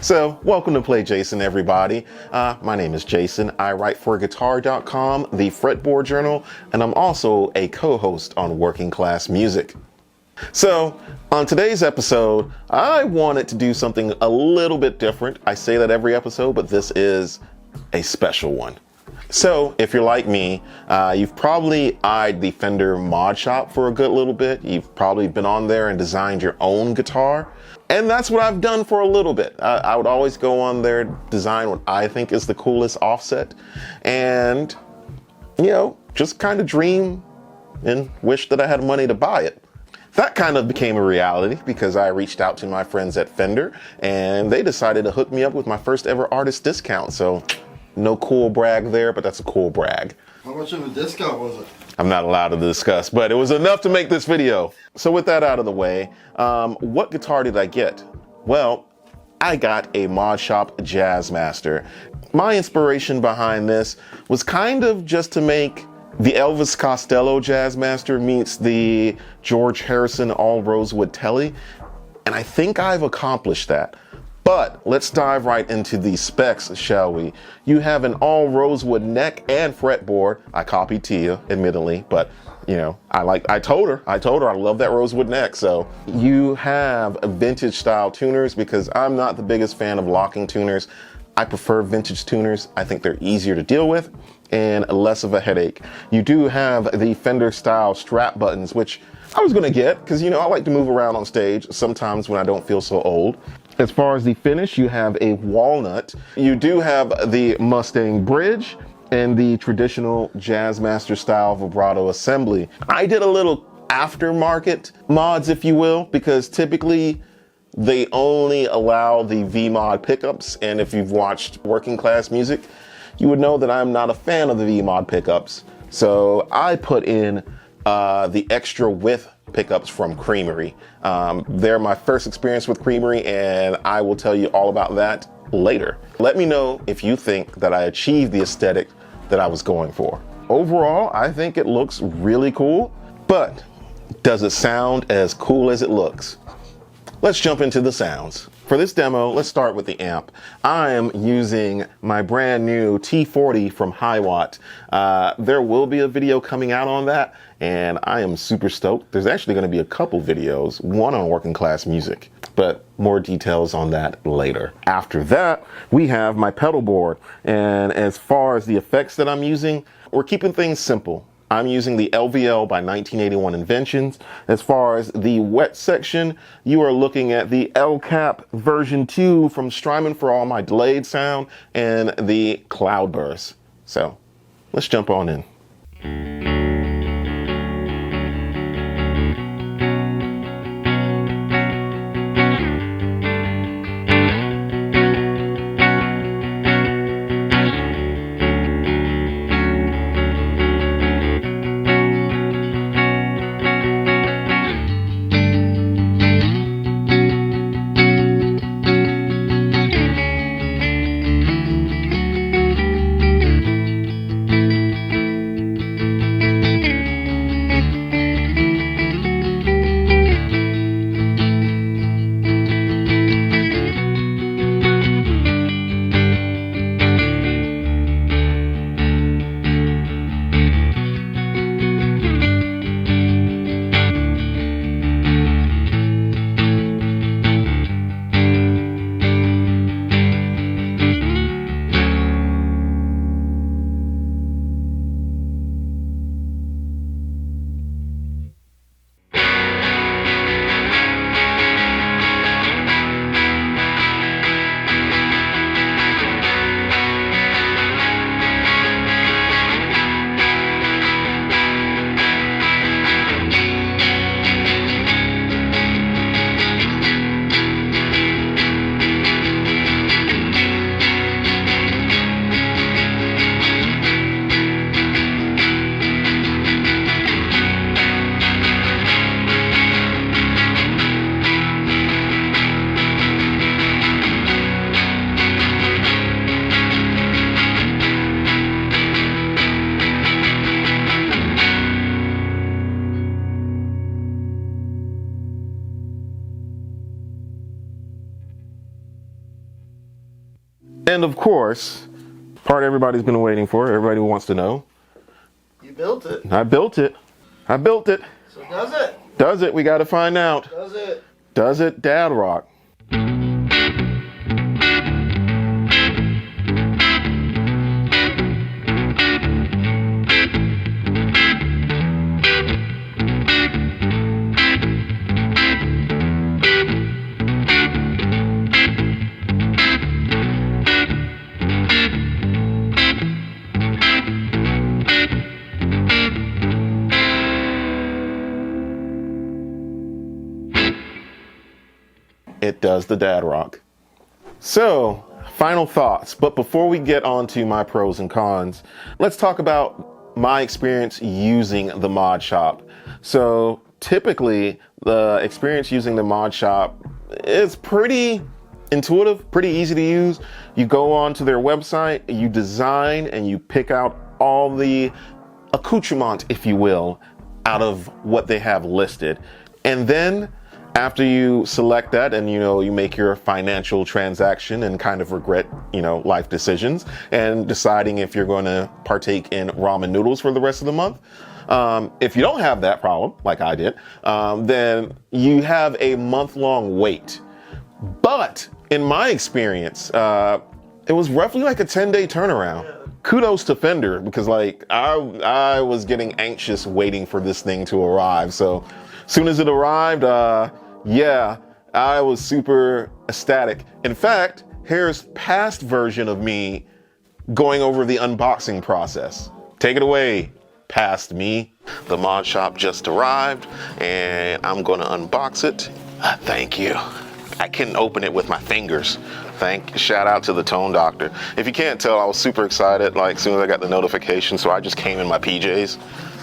So, welcome to Play Jason, everybody. My name is Jason. I write for Guitar.com, the fretboard journal, and I'm also a co-host on Working Class Music. So, on today's episode, I wanted to do something a little bit different. I say that every episode, but this is a special one. So, if you're like me, you've probably eyed the Fender mod shop for a good little bit. You've probably been on there and designed your own guitar. And that's what I've done for a little bit. I would always go on there, design what I think is the coolest offset, and, just kind of dream and wish that I had money to buy it. That kind of became a reality because I reached out to my friends at Fender, and they decided to hook me up with my first ever artist discount. So, no cool brag there, but that's a cool brag. How much of a discount was it? I'm not allowed to discuss, but it was enough to make this video. So with that out of the way, what guitar did I get? Well, I got a Mod Shop Jazzmaster. My inspiration behind this was kind of just to make the Elvis Costello Jazzmaster meets the George Harrison all rosewood Telly, and I think I've accomplished that. But let's dive right into the specs, shall we? You have an all rosewood neck and fretboard. I copied Tia, admittedly, but I told her I love that rosewood neck. So you have vintage style tuners because I'm not the biggest fan of locking tuners. I prefer vintage tuners. I think they're easier to deal with and less of a headache. You do have the Fender style strap buttons, which I was gonna get because I like to move around on stage sometimes when I don't feel so old. As far as the finish, you have a walnut. You do have the Mustang bridge and the traditional Jazzmaster style vibrato assembly. I did a little aftermarket mods, if you will, because typically they only allow the V-Mod pickups. And if you've watched Working Class Music, you would know that I'm not a fan of the V-Mod pickups. So I put in the extra width pickups from Creamery. They're my first experience with Creamery, and I will tell you all about that later. Let me know if you think that I achieved the aesthetic that I was going for. Overall, I think it looks really cool, but does it sound as cool as it looks? Let's jump into the sounds. For this demo, let's start with the amp. I am using my brand new T40 from Hiwatt. There will be a video coming out on that, and I am super stoked. There's actually going to be a couple videos, one on Working Class Music, but more details on that later. After that, we have my pedal board, and as far as the effects that I'm using, we're keeping things simple. I'm using the LVL by 1981 Inventions. As far as the wet section, you are looking at the LCAP version 2 from Strymon for all my delayed sound and the Cloudburst. So let's jump on in. And of course, part everybody's been waiting for, everybody wants to know. You built it. I built it. I built it. So does it? Does it? We got to find out. Does it? Does it, Dad Rock? It does the Dad Rock. So, final thoughts. But before we get on to my pros and cons, let's talk about my experience using the mod shop. So, typically, the experience using the mod shop is pretty intuitive, pretty easy to use. You go on to their website, you design, and you pick out all the accoutrement, if you will, out of what they have listed. And then after you select that and, you make your financial transaction and kind of regret, life decisions and deciding if you're going to partake in ramen noodles for the rest of the month. If you don't have that problem, like I did, then you have a month-long wait. But in my experience, it was roughly like a 10-day turnaround. Kudos to Fender, because I was getting anxious waiting for this thing to arrive. So as soon as it arrived, I was super ecstatic. In fact, here's past version of me going over the unboxing process. Take it away, past me. The mod shop just arrived and I'm gonna unbox it. Thank you. I couldn't open it with my fingers. Shout out to the Tone Doctor. If you can't tell, I was super excited as soon as I got the notification, so I just came in my PJs.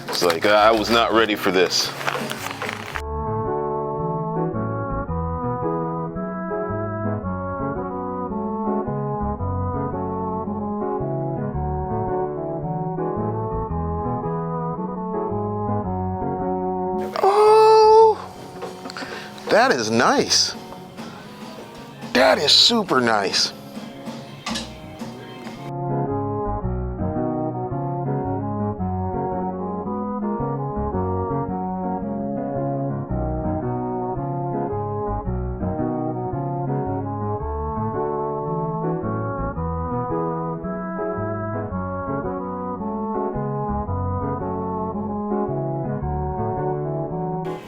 It's I was not ready for this. Oh, that is nice. That is super nice.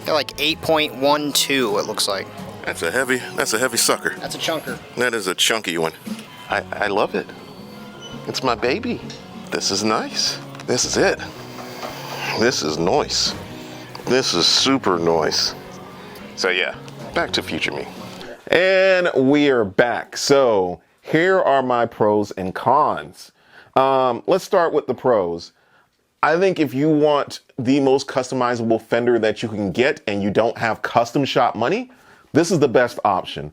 They're like 8.12, it looks like. That's a heavy sucker. That's a chunker. That is a chunky one. I love it. It's my baby. This is nice. This is it. This is nice. This is super nice. So yeah, back to future me. And we are back. So here are my pros and cons. Let's start with the pros. I think if you want the most customizable Fender that you can get and you don't have custom shop money, this is the best option.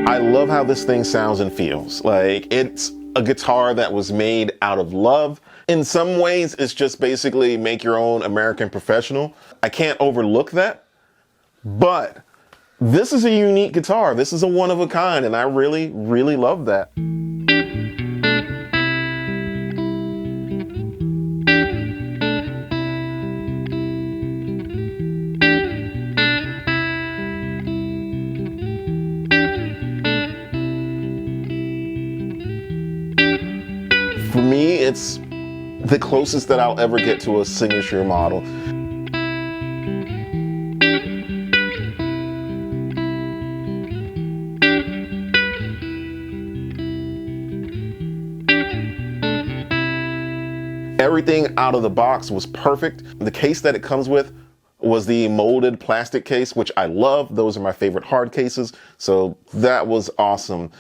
I love how this thing sounds and feels. It's a guitar that was made out of love. In some ways, it's just basically make your own American Professional. I can't overlook that, but this is a unique guitar. This is a one of a kind, and I really, really love that. For me, it's the closest that I'll ever get to a signature model. Everything out of the box was perfect. The case that it comes with was the molded plastic case, which I love. Those are my favorite hard cases. So that was awesome.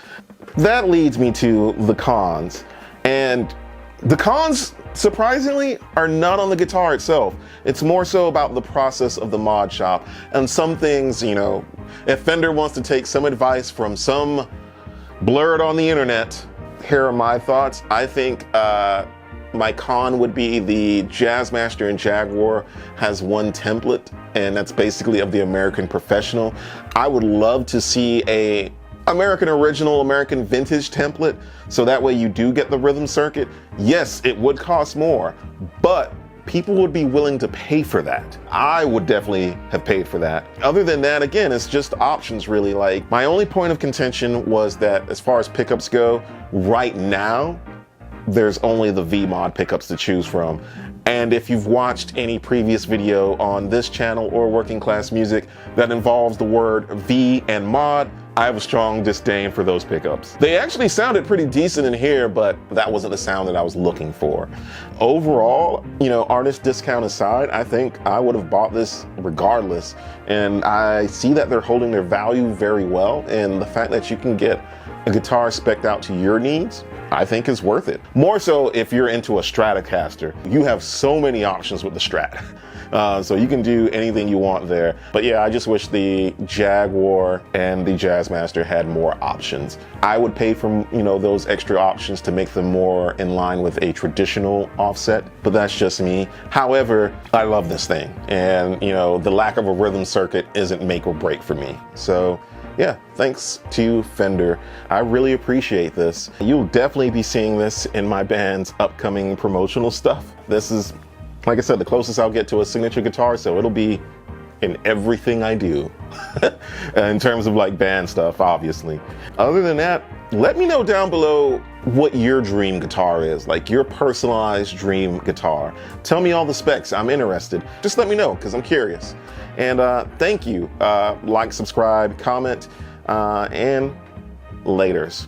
That leads me to the cons. And the cons, surprisingly, are not on the guitar itself. It's more so about the process of the mod shop. And some things, you know, if Fender wants to take some advice from some blurred on the internet, here are my thoughts. I think my con would be the Jazzmaster and Jaguar has one template, and that's basically of the American Professional. I would love to see a American Original, American Vintage template, so that way you do get the rhythm circuit. Yes, it would cost more, but people would be willing to pay for that. I would definitely have paid for that. Other than that, again, it's just options really. Like, my only point of contention was that as far as pickups go, right now, there's only the V-Mod pickups to choose from. And if you've watched any previous video on this channel or Working Class Music that involves the word V and mod, I have a strong disdain for those pickups. They actually sounded pretty decent in here, but that wasn't the sound that I was looking for. Overall, you know, artist discount aside, I think I would have bought this regardless. And I see that they're holding their value very well. And the fact that you can get a guitar spec'd out to your needs, I think is worth it. More so if you're into a Stratocaster. You have so many options with the Strat. So you can do anything you want there. But yeah, I just wish the Jaguar and the Jazzmaster had more options. I would pay for, you know, those extra options to make them more in line with a traditional offset, but that's just me. However, I love this thing. And, you know, the lack of a rhythm circuit isn't make or break for me. So yeah, thanks to Fender. I really appreciate this. You'll definitely be seeing this in my band's upcoming promotional stuff. This is, like I said, the closest I'll get to a signature guitar, so it'll be in everything I do. In terms of like band stuff, obviously. Other than that, let me know down below what your dream guitar is, like your personalized dream guitar. Tell me all the specs, I'm interested. Just let me know, because I'm curious. And thank you. Like, subscribe, comment, and laters.